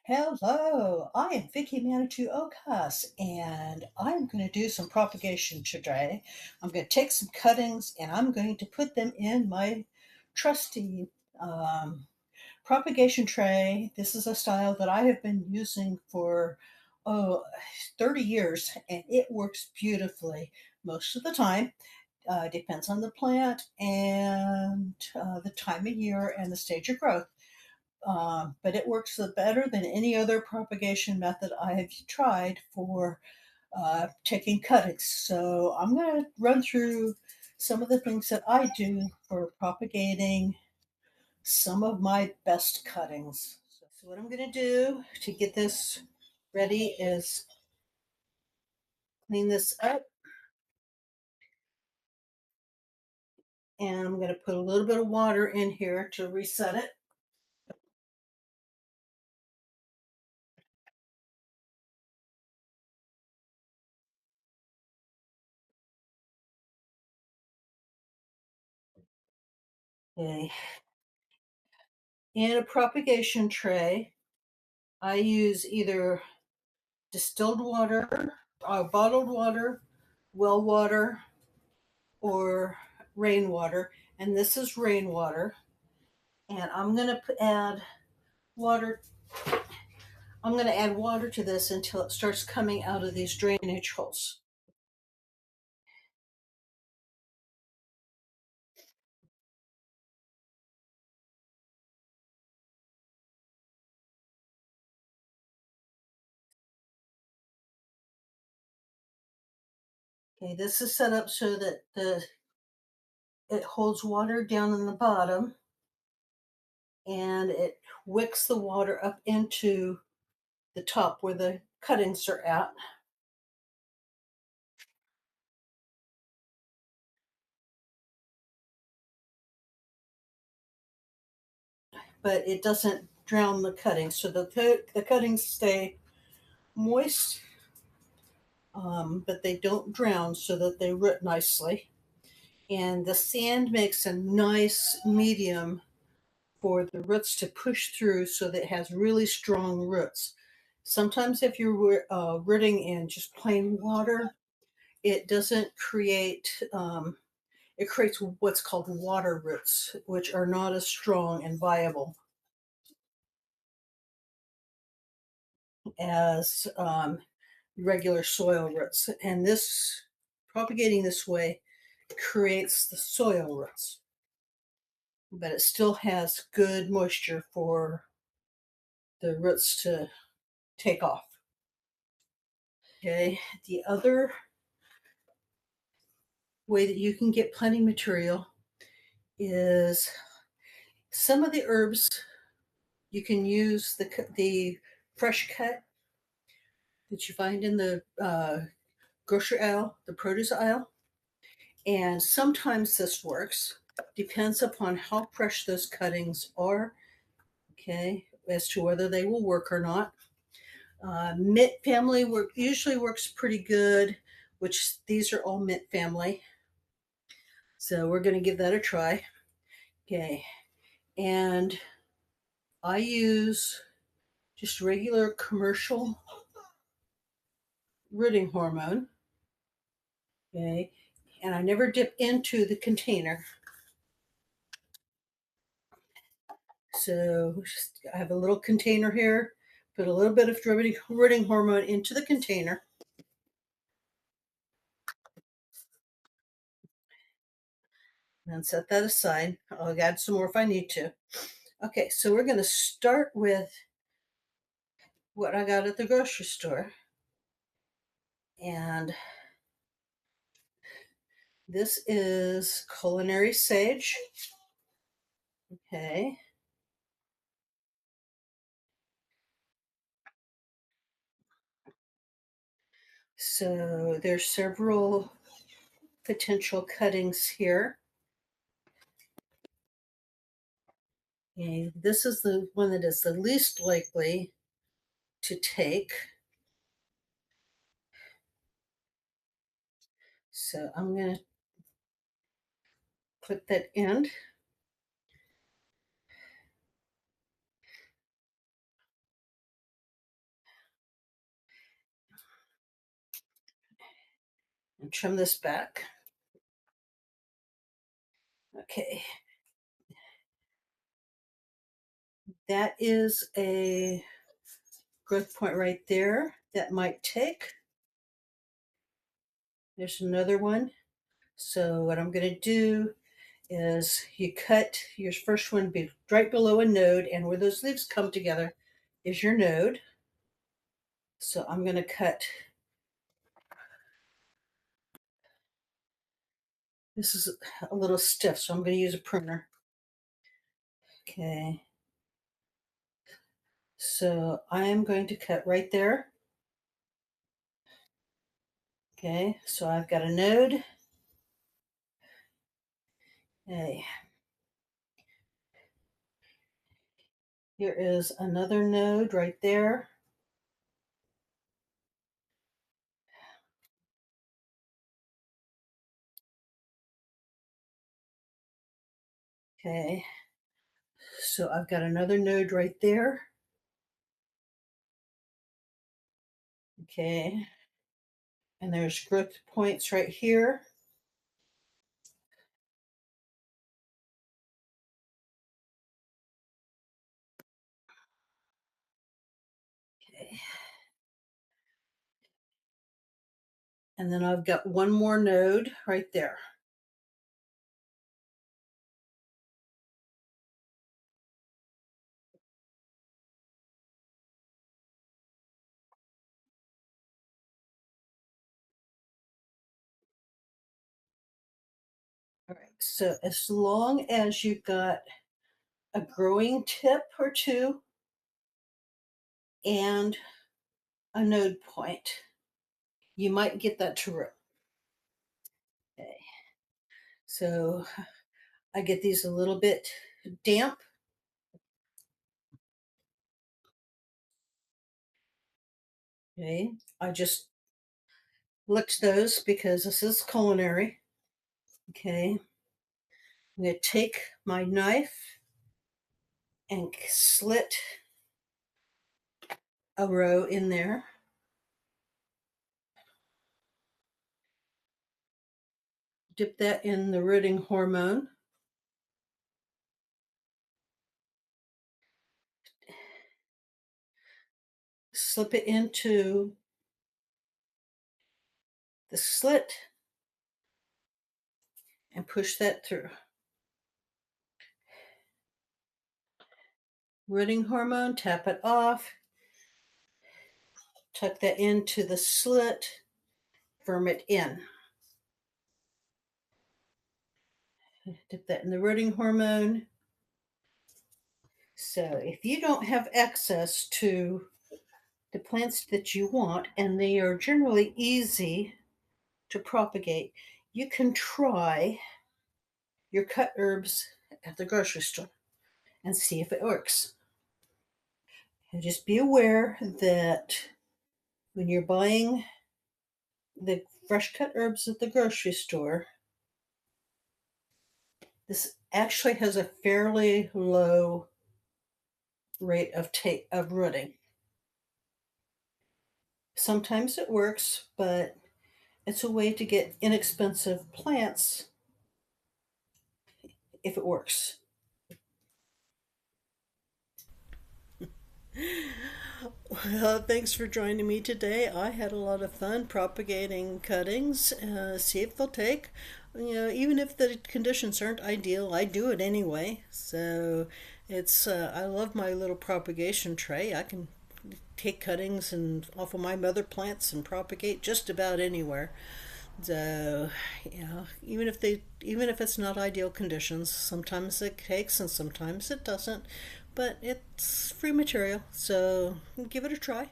Hello, I am Vicky Manitou Okas, and I'm going to do some propagation today. I'm going to take some cuttings and I'm going to put them in my trusty um, propagation tray. This is a style that I have been using for oh, 30 years, and it works beautifully most of the time. Depends on the plant and the time of year and the stage of growth. But it works better than any other propagation method I have tried for taking cuttings. So I'm going to run through some of the things that I do for propagating some of my best cuttings. So what I'm going to do to get this ready is clean this up, and I'm going to put a little bit of water in here to reset it. Okay. In a propagation tray, I use either distilled water, bottled water, well water, or rainwater. And this is rainwater. And I'm going to add water. I'm going to add water to this until it starts coming out of these drainage holes. Okay, this is set up so that it holds water down in the bottom, and it wicks the water up into the top where the cuttings are at. But it doesn't drown the cuttings, so the cuttings stay moist, but they don't drown, so that they root nicely. And the sand makes a nice medium for the roots to push through, so that it has really strong roots. Sometimes if you're rooting in just plain water, it doesn't create, it creates what's called water roots, which are not as strong and viable as regular soil roots. And this, propagating this way, creates the soil roots, but it still has good moisture for the roots to take off. Okay, the other way that you can get plenty material is some of the herbs. You can use the fresh cut that you find in the grocery aisle, the produce aisle, and sometimes this works. Depends upon how fresh those cuttings are, okay, as to whether they will work or not. Mint family usually works pretty good, which these are all mint family. So we're going to give that a try. Okay, and I use just regular commercial rooting hormone. Okay, and I never dip into the container. So I have a little container here, put a little bit of rooting hormone into the container. And set that aside. I'll add some more if I need to. Okay, so we're going to start with what I got at the grocery store. And this is culinary sage. Okay. So there's several potential cuttings here. Okay, this is the one that is the least likely to take. So I'm going to put that in. and trim this back. Okay, that is a growth point right there that might take. There's another one. So what I'm going to do is you cut your first one right below a node, and where those leaves come together is your node. So I'm going to cut. This is a little stiff, so I'm going to use a pruner. Okay. So I am going to cut right there. Okay, so I've got a node. Okay. Here is another node right there. Okay, so I've got another node right there. Okay, and there's growth points right here. Okay, and then I've got one more node right there. All right, so as long as you've got a growing tip or two and a node point, you might get that to root. Okay, so I get these a little bit damp. Okay, I just licked those because this is culinary. Okay, I'm going to take my knife and slit a row in there. Dip that in the rooting hormone. Slip it into the slit and push that through. Rooting hormone, tap it off. Tuck that into the slit, firm it in. Dip that in the rooting hormone. So if you don't have access to the plants that you want, and they are generally easy to propagate, you can try your cut herbs at the grocery store and see if it works. And just be aware that when you're buying the fresh cut herbs at the grocery store, this actually has a fairly low rate of rooting. Sometimes it works, but it's a way to get inexpensive plants if it works. Well, thanks for joining me today. I had a lot of fun propagating cuttings. See if they'll take. Even if the conditions aren't ideal, I do it anyway. So I love my little propagation tray. I can take cuttings and off of my mother plants and propagate just about anywhere. So, even if it's not ideal conditions, sometimes it takes and sometimes it doesn't. But it's free material, so give it a try.